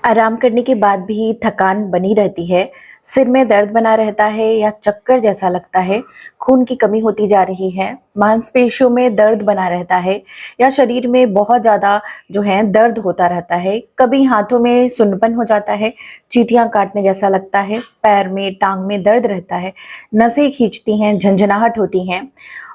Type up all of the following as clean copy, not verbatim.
आराम करने के बाद भी थकान बनी रहती है, सिर में दर्द बना रहता है या चक्कर जैसा लगता है, खून की कमी होती जा रही है, मांसपेशियों में दर्द बना रहता है या शरीर में बहुत ज़्यादा जो है दर्द होता रहता है, कभी हाथों में सुन्नपन हो जाता है, चींटियां काटने जैसा लगता है, पैर में, टांग में दर्द रहता है, नसें खींचती हैं, झंझनाहट होती हैं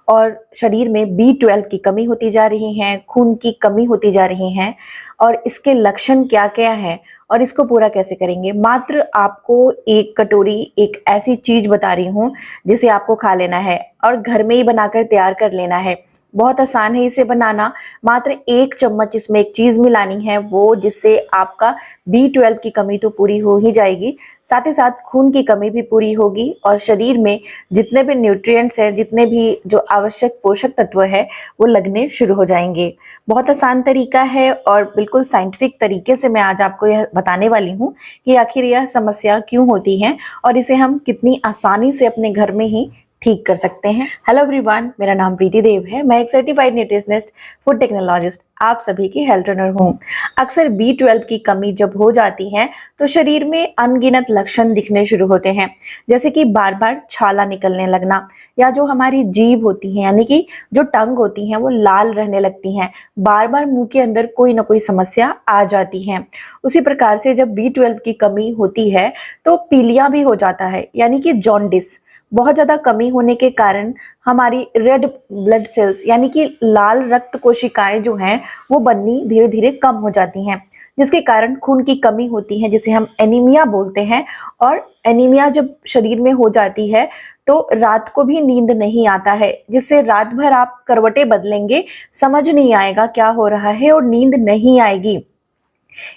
और शरीर में B12 की कमी होती जा रही है, खून की कमी होती जा रही है और इसके लक्षण क्या-क्या हैं और इसको पूरा कैसे करेंगे? मात्र आपको एक कटोरी एक ऐसी चीज़ बता रही हूँ, जिसे आपको खा लेना है और घर में ही बनाकर तैयार कर लेना है। बहुत आसान है इसे बनाना, मात्र 1 चम्मच इसमें एक चीज़ मिलानी है वो जिससे आपका B12 की कमी तो पूरी हो ही जाएगी, साथ ही साथ खून की कमी भी पूरी होगी और शरीर में जितने भी न्यूट्रिएंट्स हैं, जितने भी जो आवश्यक पोषक तत्व है, वो लगने शुरू हो जाएँगे। बहुत आसान तरीका है और बिल्कुल साइंटिफिक तरीके से मैं आज आपको यह बताने वाली हूँ कि आखिर यह समस्या क्यों होती है और इसे हम कितनी आसानी से अपने घर में ही ठीक कर सकते हैं। हेलो एवरीवन, मेरा नाम प्रीति देव है। मैं एक सर्टिफाइड न्यूट्रिशनिस्ट, फूड टेक्नोलॉजिस्ट, आप सभी की हेल्थ ट्रेनर हूँ। अक्सर B12 की कमी जब हो जाती है तो शरीर में अनगिनत लक्षण दिखने शुरू होते हैं, जैसे कि बार बार छाला निकलने लगना या जो हमारी जीभ होती है यानी कि जो टंग होती है वो लाल रहने लगती हैं, बार बार मुंह के अंदर कोई ना कोई समस्या आ जाती है। उसी प्रकार से जब B12 की कमी होती है तो पीलिया भी हो जाता है यानी कि जॉन्डिस। बहुत ज़्यादा कमी होने के कारण हमारी रेड ब्लड सेल्स यानी कि लाल रक्त कोशिकाएं जो हैं वो बननी धीरे धीरे कम हो जाती हैं, जिसके कारण खून की कमी होती है जिसे हम एनीमिया बोलते हैं। और एनीमिया जब शरीर में हो जाती है तो रात को भी नींद नहीं आता है, जिससे रात भर आप करवटें बदलेंगे, समझ नहीं आएगा क्या हो रहा है और नींद नहीं आएगी।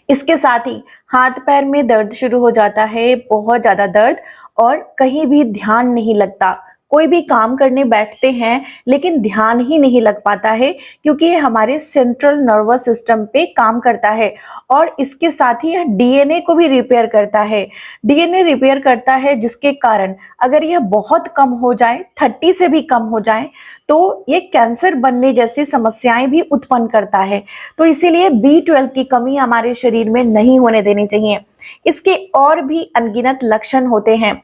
इसके साथ ही हाथ पैर में दर्द शुरू हो जाता है, बहुत ज़्यादा दर्द, और कहीं भी ध्यान नहीं लगता। कोई भी काम करने बैठते हैं लेकिन ध्यान ही नहीं लग पाता है क्योंकि ये हमारे सेंट्रल नर्वस सिस्टम पे काम करता है और इसके साथ ही यह डीएनए को भी रिपेयर करता है। डीएनए रिपेयर करता है जिसके कारण अगर यह बहुत कम हो जाए, 30 से भी कम हो जाए, तो ये कैंसर बनने जैसी समस्याएं भी उत्पन्न करता है। तो इसीलिए B12 की कमी हमारे शरीर में नहीं होने देनी चाहिए। इसके और भी अनगिनत लक्षण होते हैं।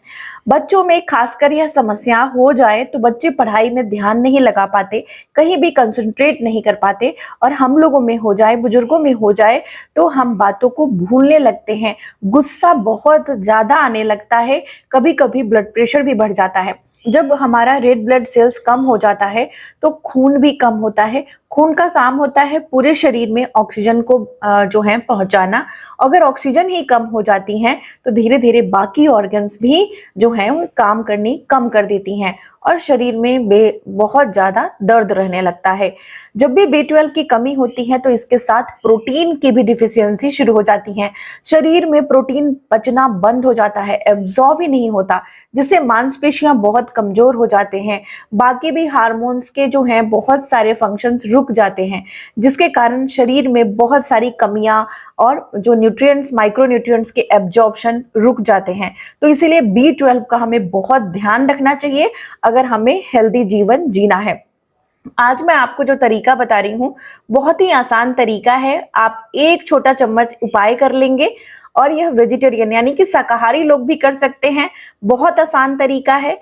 बच्चों में खासकर यह समस्या हो जाए तो बच्चे पढ़ाई में ध्यान नहीं लगा पाते, कहीं भी कंसंट्रेट नहीं कर पाते, और हम लोगों में हो जाए, बुजुर्गों में हो जाए तो हम बातों को भूलने लगते हैं, गुस्सा बहुत ज्यादा आने लगता है, कभी कभी ब्लड प्रेशर भी बढ़ जाता है। जब हमारा रेड ब्लड सेल्स कम हो जाता है तो खून भी कम होता है। खून का काम होता है पूरे शरीर में ऑक्सीजन को जो है पहुंचाना। अगर ऑक्सीजन ही कम हो जाती है तो धीरे धीरे बाकी ऑर्गन्स भी जो है वो काम करनी कम कर देती हैं और शरीर में बहुत ज्यादा दर्द रहने लगता है। जब भी B12 की कमी होती है तो इसके साथ प्रोटीन की भी डिफिशियंसी शुरू हो जाती है। शरीर में प्रोटीन पचना बंद हो जाता है, एब्जॉर्ब ही नहीं होता, जिससे मांसपेशियां बहुत कमजोर हो जाते हैं। बाकी भी हार्मोन्स के जो हैं बहुत सारे फंक्शंस रुक जाते हैं, जिसके कारण शरीर में बहुत सारी कमियां और जो न्यूट्रिएंट्स, माइक्रो न्यूट्रिएंट्स के एब्जॉर्प्शन रुक जाते हैं। तो इसीलिए B12 का हमें बहुत ध्यान रखना चाहिए अगर हमें हेल्दी जीवन जीना है। आज मैं आपको जो तरीका बता रही हूँ बहुत ही आसान तरीका है। आप 1 छोटा चम्मच उपाय कर लेंगे और यह वेजिटेरियन यानी कि शाकाहारी लोग भी कर सकते हैं। बहुत आसान तरीका है,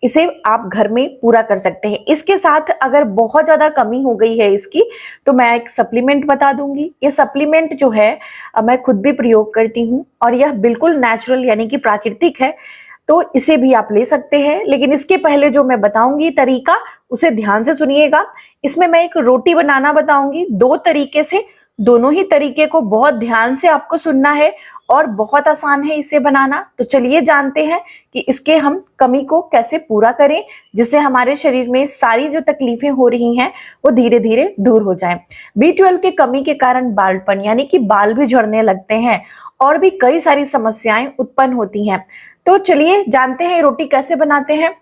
इसे आप घर में पूरा कर सकते हैं। इसके साथ अगर बहुत ज्यादा कमी हो गई है इसकी तो मैं एक सप्लीमेंट बता दूंगी। ये सप्लीमेंट जो है मैं खुद भी प्रयोग करती हूँ और यह बिल्कुल नेचुरल यानी कि प्राकृतिक है, तो इसे भी आप ले सकते हैं। लेकिन इसके पहले जो मैं बताऊंगी तरीका, उसे ध्यान से सुनिएगा। इसमें मैं एक रोटी बनाना बताऊंगी 2 तरीके से। दोनों ही तरीके को बहुत ध्यान से आपको सुनना है और बहुत आसान है इसे बनाना। तो चलिए जानते हैं कि इसके हम कमी को कैसे पूरा करें, जिससे हमारे शरीर में सारी जो तकलीफें हो रही हैं वो धीरे धीरे दूर हो जाएं। B12 की कमी के कारण बालपन यानी कि बाल भी झड़ने लगते हैं और भी कई सारी समस्याएं उत्पन्न होती हैं। तो चलिए जानते हैं रोटी कैसे बनाते हैं।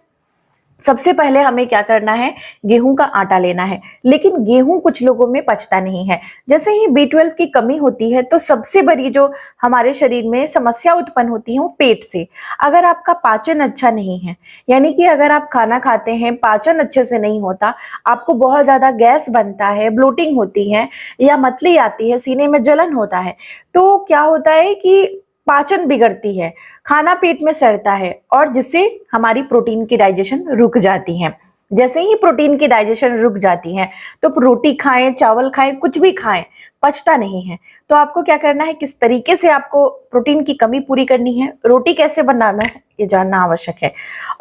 सबसे पहले हमें क्या करना है, गेहूं का आटा लेना है। लेकिन गेहूं कुछ लोगों में पचता नहीं है। जैसे ही B12 की कमी होती है तो सबसे बड़ी जो हमारे शरीर में समस्या उत्पन्न होती है वो पेट से। अगर आपका पाचन अच्छा नहीं है, यानी कि अगर आप खाना खाते हैं, पाचन अच्छे से नहीं होता, आपको बहुत ज्यादा गैस बनता है, ब्लोटिंग होती है या मतली आती है, सीने में जलन होता है, तो क्या होता है कि पाचन बिगड़ती है, खाना पेट में सड़ता है और जिससे हमारी प्रोटीन की डाइजेशन रुक जाती है। जैसे ही प्रोटीन की डाइजेशन रुक जाती है तो रोटी खाएं, चावल खाएं, कुछ भी खाएं, पचता नहीं है। तो आपको क्या करना है, किस तरीके से आपको प्रोटीन की कमी पूरी करनी है, रोटी कैसे बनाना है, ये जानना आवश्यक है।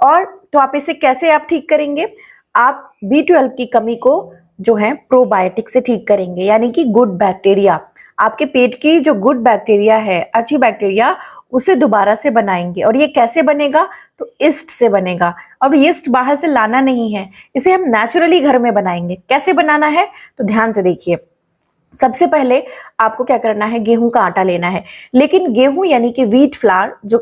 और तो आप इसे कैसे आप ठीक करेंगे, आप B12 की कमी को जो है प्रोबायोटिक से ठीक करेंगे, यानी कि गुड बैक्टीरिया, आपके पेट की जो गुड बैक्टीरिया है, अच्छी बैक्टीरिया, उसे दोबारा से बनाएंगे। और ये कैसे बनेगा, तो ईस्ट से बनेगा। अब ईस्ट बाहर से लाना नहीं है, इसे हम नेचुरली घर में बनाएंगे। कैसे बनाना है, तो ध्यान से देखिए। सबसे पहले आपको क्या करना है, गेहूं का आटा लेना है। लेकिन गेहूं यानी कि व्हीट फ्लावर, जो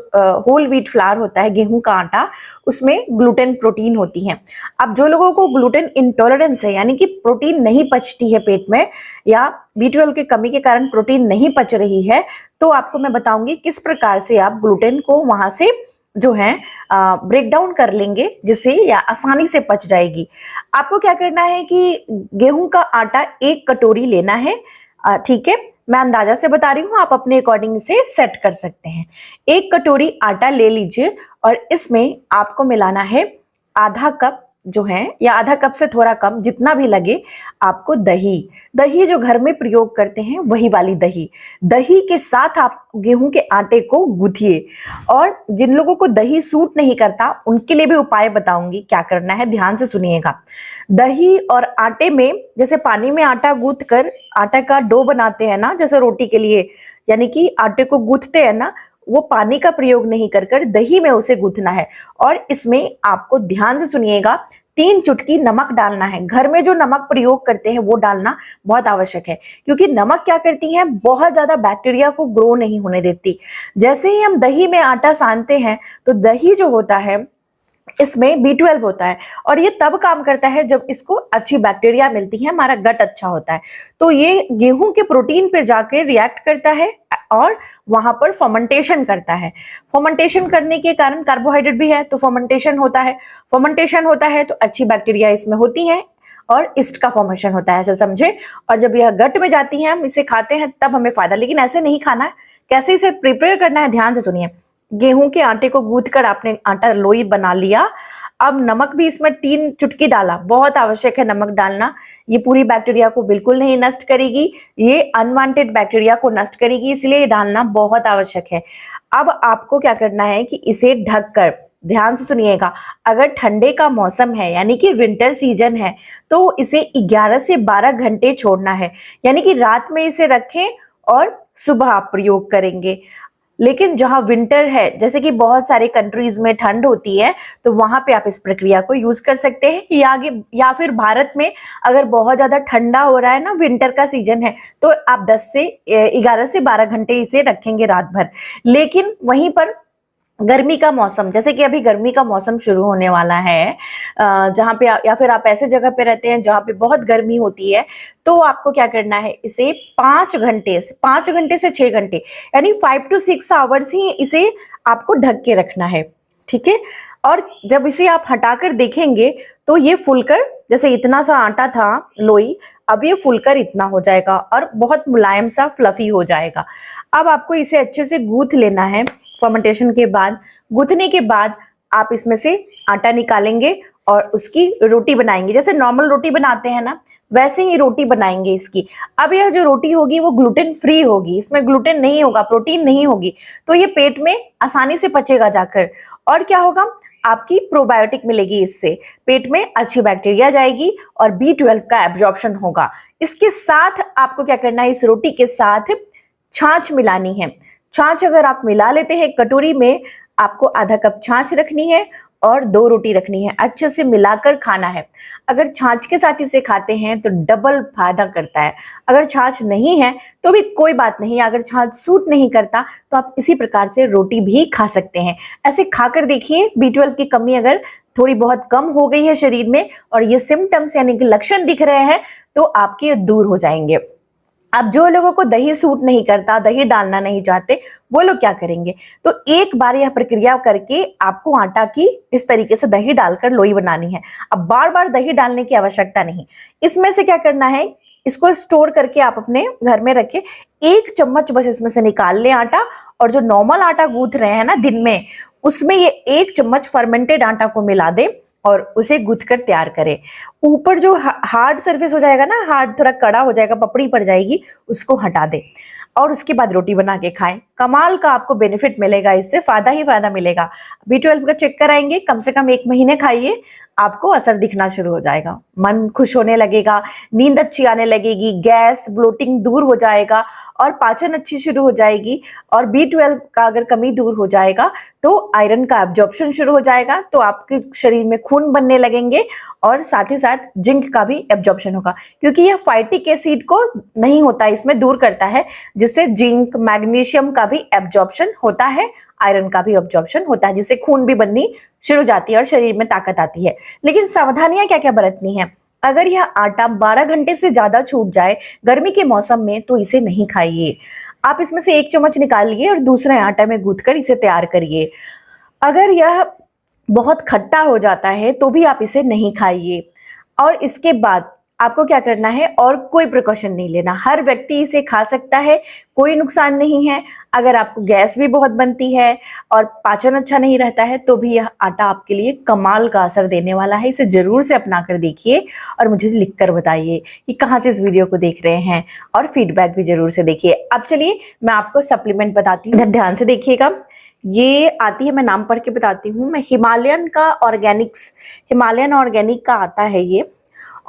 होल व्हीट फ्लावर होता है, गेहूं का आटा, उसमें ग्लूटेन प्रोटीन होती है। अब जो लोगों को ग्लूटेन इंटॉलरेंस है, यानी कि प्रोटीन नहीं पचती है पेट में, या B12 की कमी के कारण प्रोटीन नहीं पच रही है, तो आपको मैं बताऊंगी किस प्रकार से आप ग्लूटेन को वहां से जो है ब्रेक डाउन कर लेंगे, जिससे या आसानी से पच जाएगी। आपको क्या करना है कि गेहूं का आटा 1 कटोरी लेना है। ठीक है, मैं अंदाजा से बता रही हूँ, आप अपने अकॉर्डिंग इसे सेट कर सकते हैं। 1 कटोरी आटा ले लीजिए और इसमें आपको मिलाना है आधा कप जो है, या आधा कप से थोड़ा कम, जितना भी लगे आपको, दही। दही जो घर में प्रयोग करते हैं वही वाली दही। दही के साथ आप गेहूं के आटे को गूंथिए। और जिन लोगों को दही सूट नहीं करता उनके लिए भी उपाय बताऊंगी क्या करना है, ध्यान से सुनिएगा। दही और आटे में, जैसे पानी में आटा गूंथ कर आटा का डो बनाते हैं ना, जैसे रोटी के लिए, यानी कि आटे को गूंथते हैं ना, वो पानी का प्रयोग नहीं कर कर दही में उसे गूंथना है। और इसमें आपको ध्यान से सुनिएगा, 3 चुटकी नमक डालना है। घर में जो नमक प्रयोग करते हैं वो डालना बहुत आवश्यक है, क्योंकि नमक क्या करती है, बहुत ज्यादा बैक्टीरिया को ग्रो नहीं होने देती। जैसे ही हम दही में आटा सानते हैं तो दही जो होता है, इसमें B12 होता है, और ये तब काम करता है जब इसको अच्छी बैक्टीरिया मिलती है, हमारा गट अच्छा होता है। तो ये गेहूं के प्रोटीन पे जाके रिएक्ट करता है और वहां पर फर्मेंटेशन करता है। फर्मेंटेशन करने के कारण कार्बोहाइड्रेट भी है, तो फर्मेंटेशन होता है। फर्मेंटेशन होता है तो अच्छी बैक्टीरिया इसमें होती है और ईस्ट का फॉर्मेशन होता है, ऐसे समझे। और जब यह गट में जाती है, हम इसे खाते हैं, तब हमें फायदा। लेकिन ऐसे नहीं खाना है। कैसे इसे प्रिपेयर करना है, ध्यान से सुनिए। गेहूं के आटे को गूंथ कर आपने आटा लोई बना लिया। अब नमक भी इसमें 3 चुटकी डाला, बहुत आवश्यक है नमक डालना। ये पूरी बैक्टीरिया को बिल्कुल नहीं नष्ट करेगी, ये अनवांटेड बैक्टीरिया को नष्ट करेगी, इसलिए ये डालना बहुत आवश्यक है। अब आपको क्या करना है कि इसे ढककर, ध्यान से सुनिएगा, अगर ठंडे का मौसम है, यानी कि विंटर सीजन है, तो इसे 11 से 12 घंटे छोड़ना है। यानी कि रात में इसे रखें और सुबह आप प्रयोग करेंगे। लेकिन जहां विंटर है, जैसे कि बहुत सारे कंट्रीज में ठंड होती है, तो वहां पे आप इस प्रक्रिया को यूज कर सकते हैं। या फिर भारत में अगर बहुत ज्यादा ठंडा हो रहा है ना, विंटर का सीजन है, तो आप 11 से 12 घंटे इसे रखेंगे रात भर। लेकिन वहीं पर गर्मी का मौसम, जैसे कि अभी गर्मी का मौसम शुरू होने वाला है, जहां पे या फिर आप ऐसे जगह पे रहते हैं जहां पे बहुत गर्मी होती है, तो आपको क्या करना है, इसे 5 घंटे से 6 घंटे, यानी 5 to 6 आवर्स ही इसे आपको ढक के रखना है। ठीक है। और जब इसे आप हटाकर देखेंगे तो ये फूलकर, जैसे इतना सा आटा था लोई, अब ये फूलकर इतना हो जाएगा और बहुत मुलायम सा फ्लफी हो जाएगा। अब आपको इसे अच्छे से गूंथ लेना है। फर्मेंटेशन के बाद, गूंथने के बाद आप इसमें से आटा निकालेंगे और उसकी रोटी बनाएंगे। जैसे नॉर्मल रोटी बनाते हैं ना, वैसे ही रोटी बनाएंगे इसकी। अब यह जो रोटी होगी वो ग्लूटेन फ्री होगी, इसमें ग्लूटेन नहीं होगा, प्रोटीन नहीं होगी, तो ये पेट में आसानी से पचेगा जाकर। और क्या होगा, आपकी प्रोबायोटिक मिलेगी, इससे पेट में अच्छी बैक्टीरिया जाएगी और B12 का एब्जॉर्प्शन होगा। इसके साथ आपको क्या करना है, इस रोटी के साथ छाछ मिलानी है। छाछ अगर आप मिला लेते हैं कटोरी में, आपको आधा कप छाछ रखनी है और 2 रोटी रखनी है, अच्छे से मिलाकर खाना है। अगर छाछ के साथ इसे खाते हैं तो डबल फायदा करता है। अगर छाछ नहीं है तो भी कोई बात नहीं, अगर छाछ सूट नहीं करता तो आप इसी प्रकार से रोटी भी खा सकते हैं। ऐसे खाकर देखिए, B12 की कमी अगर थोड़ी बहुत कम हो गई है शरीर में और ये सिम्टम्स यानी कि लक्षण दिख रहे हैं तो आपके दूर हो जाएंगे। अब जो लोगों को दही सूट नहीं करता, दही डालना नहीं चाहते, वो लोग क्या करेंगे, तो एक बार यह प्रक्रिया करके आपको आटा की इस तरीके से दही डालकर लोई बनानी है। अब बार बार दही डालने की आवश्यकता नहीं। इसमें से क्या करना है, इसको स्टोर करके आप अपने घर में रखे, 1 चम्मच बस इसमें से निकाल ले आटा, और जो नॉर्मल आटा गूंथ रहे हैं ना दिन में, उसमें ये 1 चम्मच फर्मेंटेड आटा को मिला दे और उसे गूंथ कर तैयार करें। ऊपर जो हार्ड सरफेस हो जाएगा ना, हार्ड थोड़ा कड़ा हो जाएगा, पपड़ी पड़ जाएगी, उसको हटा दे और उसके बाद रोटी बना के खाएं। कमाल का आपको बेनिफिट मिलेगा, इससे फायदा ही फायदा मिलेगा। B12 का चेक कराएंगे, कम से कम 1 महीने खाइए, आपको असर दिखना शुरू हो जाएगा, मन खुश होने लगेगा, नींद अच्छी आने लगेगी, गैस ब्लोटिंग दूर हो जाएगा और पाचन अच्छी शुरू हो जाएगी। और B12 का अगर कमी दूर हो जाएगा तो आयरन का एब्जॉर्प्शन शुरू हो जाएगा, तो आपके शरीर में खून बनने लगेंगे और साथ ही साथ जिंक का भी एब्जॉर्प्शन होगा, क्योंकि यह फाइटिक एसिड को नहीं होता, इसमें दूर करता है, जिससे जिंक मैग्नीशियम का भी एब्जॉर्प्शन होता है, आयरन का भी एब्जॉर्प्शन होता है, जिससे खून भी बननी शुरू हो जाती है और शरीर में ताकत आती है। लेकिन सावधानियां क्या क्या बरतनी है, अगर यह आटा 12 घंटे से ज्यादा छूट जाए गर्मी के मौसम में तो इसे नहीं खाइए। आप इसमें से 1 चम्मच निकालिए और दूसरे आटा में गूंथ कर इसे तैयार करिए। अगर यह बहुत खट्टा हो जाता है तो भी आप इसे नहीं खाइए। और इसके बाद आपको क्या करना है, और कोई प्रिकॉशन नहीं लेना, हर व्यक्ति इसे खा सकता है, कोई नुकसान नहीं है। अगर आपको गैस भी बहुत बनती है और पाचन अच्छा नहीं रहता है तो भी यह आटा आपके लिए कमाल का असर देने वाला है। इसे जरूर से अपना कर देखिए और मुझे लिख कर बताइए कि कहाँ से इस वीडियो को देख रहे हैं, और फीडबैक भी जरूर से देखिए। अब चलिए मैं आपको सप्लीमेंट बताती हूँ, ध्यान से देखिएगा। ये आती है, मैं नाम पढ़ के बताती हूँ, मैं हिमालयन ऑर्गेनिक का आता है ये,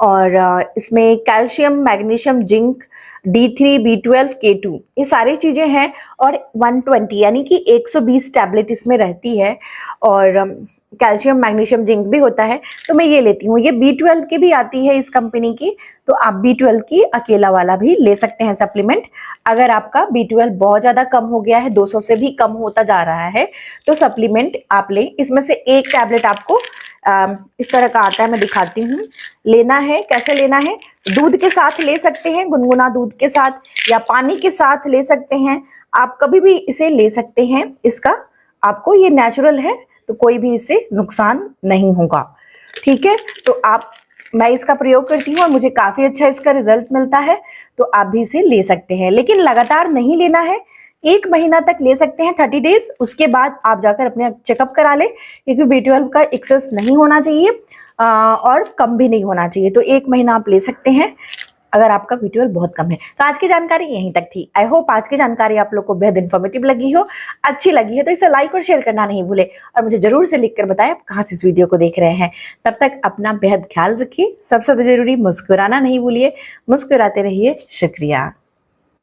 और इसमें calcium, magnesium, zinc, D3, B12, K2 ये सारी चीजें हैं, और 120 यानी कि 120 टैबलेट इसमें रहती है, और कैल्शियम, मैग्नीशियम, जिंक भी होता है, तो मैं ये लेती हूँ। ये B12 की भी आती है इस कंपनी की, तो आप B12 की अकेला वाला भी ले सकते हैं सप्लीमेंट। अगर आपका B12 बहुत ज्यादा कम हो गया है, 200 से भी कम होता जा रहा है, तो सप्लीमेंट आप लें। इसमें से 1 टैबलेट आपको इस तरह का आता है, मैं दिखाती हूँ, लेना है। कैसे लेना है, दूध के साथ ले सकते हैं, गुनगुना दूध के साथ, या पानी के साथ ले सकते हैं, आप कभी भी इसे ले सकते हैं। इसका आपको, ये नेचुरल है तो कोई भी इससे नुकसान नहीं होगा, ठीक है। तो मैं इसका प्रयोग करती हूँ और मुझे काफी अच्छा इसका रिजल्ट मिलता है, तो आप भी इसे ले सकते हैं। लेकिन लगातार नहीं लेना है, 1 महीना तक ले सकते हैं, 30 डेज। उसके बाद आप जाकर अपने चेकअप करा ले, क्योंकि B12 का एक्सेस नहीं होना चाहिए और कम भी नहीं होना चाहिए। तो 1 महीना आप ले सकते हैं अगर आपका B12 बहुत कम है। तो आज की जानकारी यहीं तक थी। आई होप आज की जानकारी आप लोग को बेहद इन्फॉर्मेटिव लगी हो, अच्छी लगी है तो इसे लाइक और शेयर करना नहीं भूले, और मुझे जरूर से लिख कर बताएं आप कहाँ से इस वीडियो को देख रहे हैं। तब तक अपना बेहद ख्याल रखिए, सबसे जरूरी मुस्कुराना नहीं भूलिए, मुस्कुराते रहिए। शुक्रिया।